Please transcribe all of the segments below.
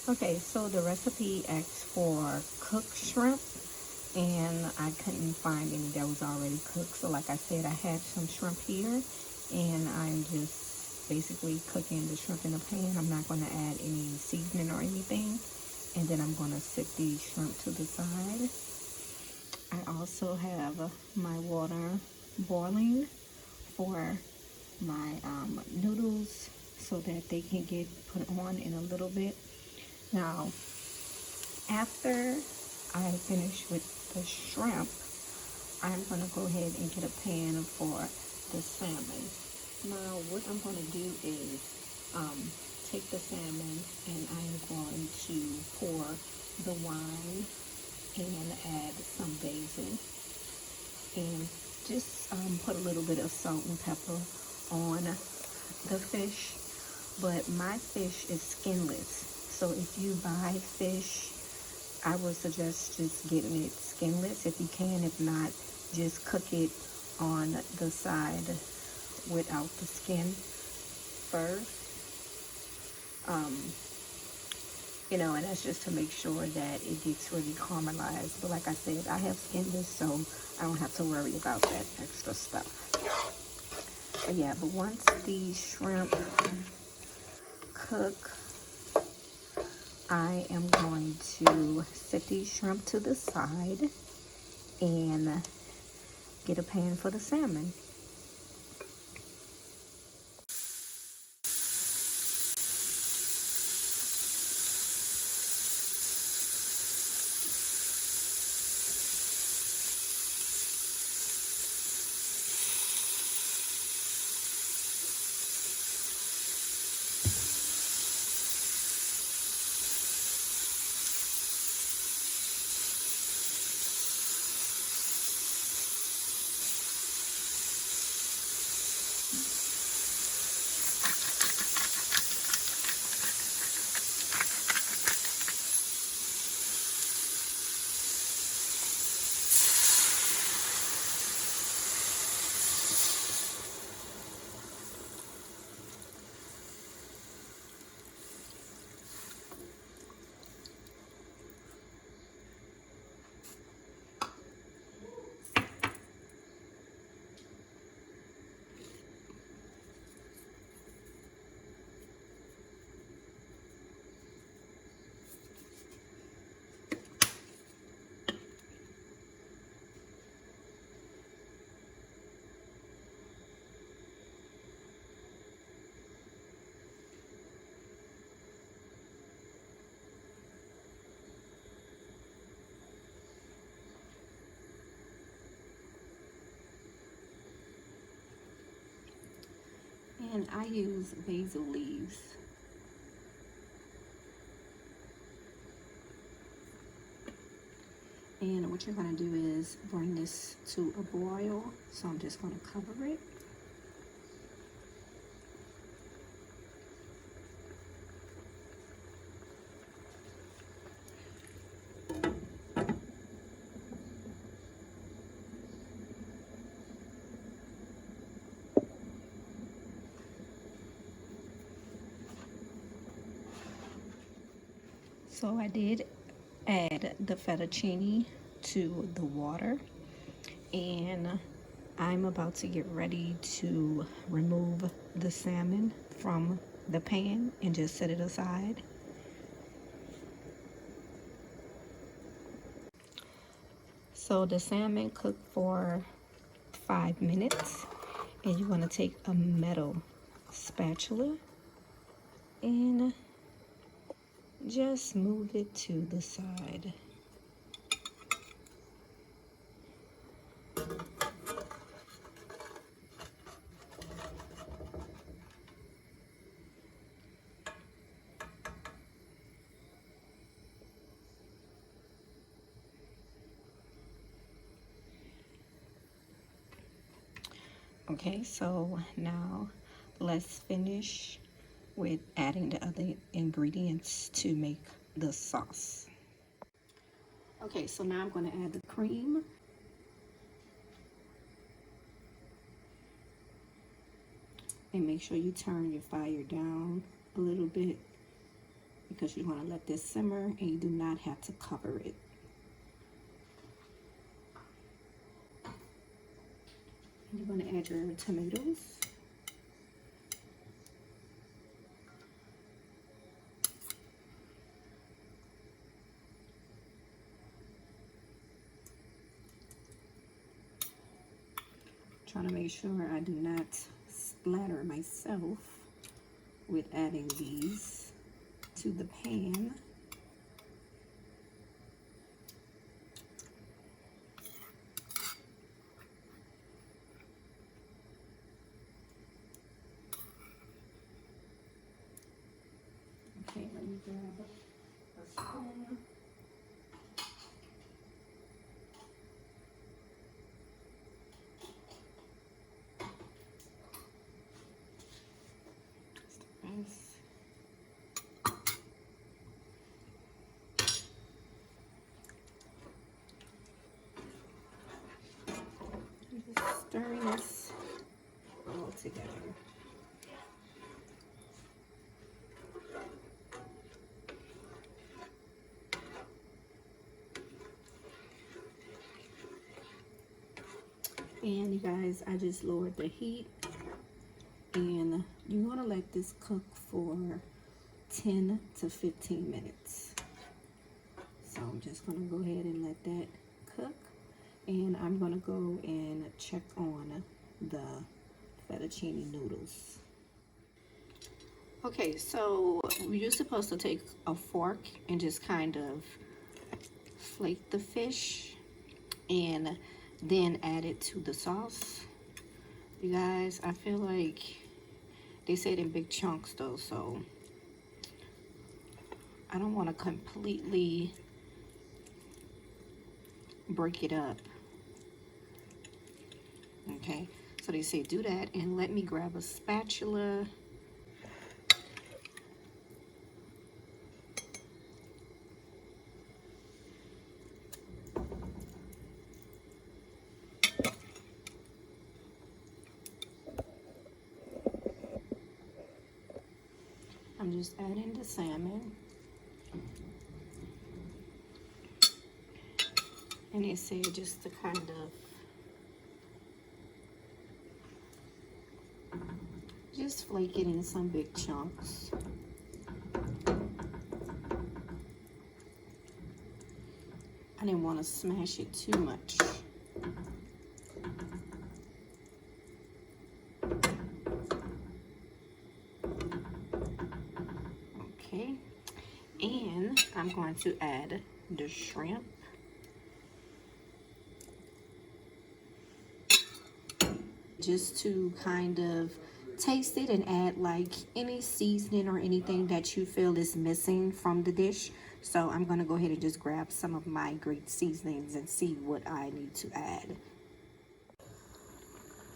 Okay, so the recipe asks for cooked shrimp, and I couldn't find any that was already cooked. So like I said, I had some shrimp here, and I'm just basically cooking the shrimp in a pan. I'm not going to add any seasoning or anything. And then I'm going to set the shrimp to the side. I also have my water boiling for my noodles so that they can get put on in a little bit. Now, after I finish with the shrimp, I'm going to go ahead and get a pan for the salmon. Now, what I'm going to do is take the salmon and I'm going to pour the wine and add some basil and just put a little bit of salt and pepper on the fish. But my fish is skinless, so if you buy fish, I would suggest just getting it skinless if you can. If not, just cook it on the side without the skin first. And that's just to make sure that it gets really caramelized. But like I said, I have skinless, so I don't have to worry about that extra stuff. But yeah, but once the shrimp cook, I am going to set these shrimp to the side and get a pan for the salmon. And I use basil leaves. And what you're going to do is bring this to a boil. So I'm just going to cover it. So I did add the fettuccine to the water, and I'm about to get ready to remove the salmon from the pan and just set it aside. So the salmon cooked for 5 minutes, and you want to take a metal spatula and just move it to the side. Okay, so now let's finish with adding the other ingredients to make the sauce. Okay, so now I'm going to add the cream. And make sure you turn your fire down a little bit, because you want to let this simmer and you do not have to cover it. You're going to add your tomatoes. Trying to make sure I do not splatter myself with adding these to the pan. Okay, let me grab a spoon. Just stirring this all together. And you guys, I just lowered the heat, and you want to let this cook for 10 to 15 minutes. So I'm just going to go ahead and let that cook, and I'm going to go and check on the fettuccine noodles. Okay, so you're supposed to take a fork and just kind of flake the fish and then add it to the sauce. You guys, I feel like they say it in big chunks though, so I don't want to completely break it up. Okay, so they say do that, and let me grab a spatula. I'm just adding the salmon. And they say just to kind of just flake it in some big chunks. I didn't want to smash it too much. Okay, and I'm going to add the shrimp. Just to kind of taste it and add like any seasoning or anything that you feel is missing from the dish. So I'm going to go ahead and just grab some of my great seasonings and see what I need to add.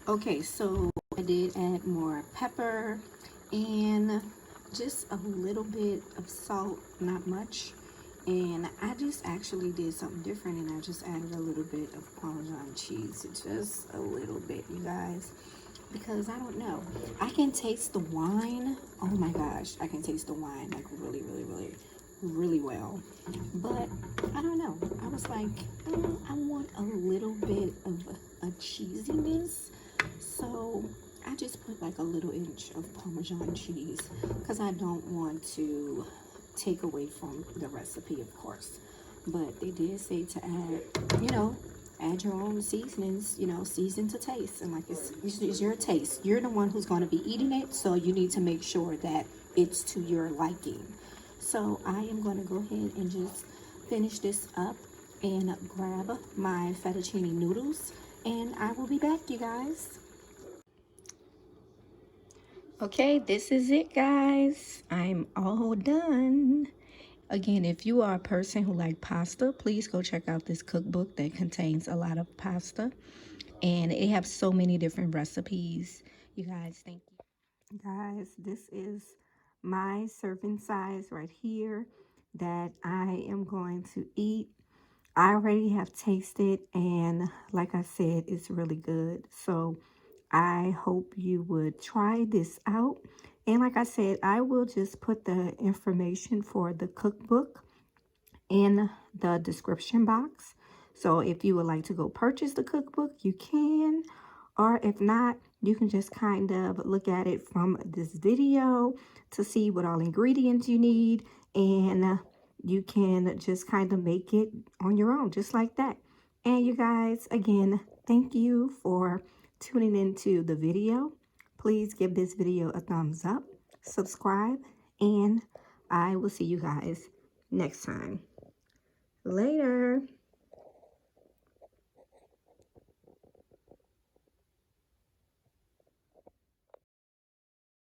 Okay, so I did add more pepper and just a little bit of salt, not much. And I just actually did something different, and I just added a little bit of Parmesan cheese, just a little bit, you guys, because I don't know, I can taste the wine. Oh my gosh, I can taste the wine like really, really, really, really well. But I don't know, I was like, I want a little bit of a cheesiness, so I just put like a little inch of Parmesan cheese because I don't want to take away from the recipe, of course. But they did say to add, add your own seasonings, season to taste. And like it's your taste. You're the one who's going to be eating it, so you need to make sure that it's to your liking. So I am going to go ahead and just finish this up and grab my fettuccine noodles, and I will be back, you guys. Okay, this is it, guys. I'm all done. Again, if you are a person who like pasta, please go check out this cookbook that contains a lot of pasta. And it has so many different recipes. You guys, thank you. Guys, this is my serving size right here that I am going to eat. I already have tasted, and like I said, it's really good. So I hope you would try this out And like I said, I will just put the information for the cookbook in the description box. So if you would like to go purchase the cookbook, you can. Or if not, you can just kind of look at it from this video to see what all ingredients you need. And you can just kind of make it on your own, just like that. And you guys, again, thank you for tuning into the video. Please give this video a thumbs up, subscribe, and I will see you guys next time. Later.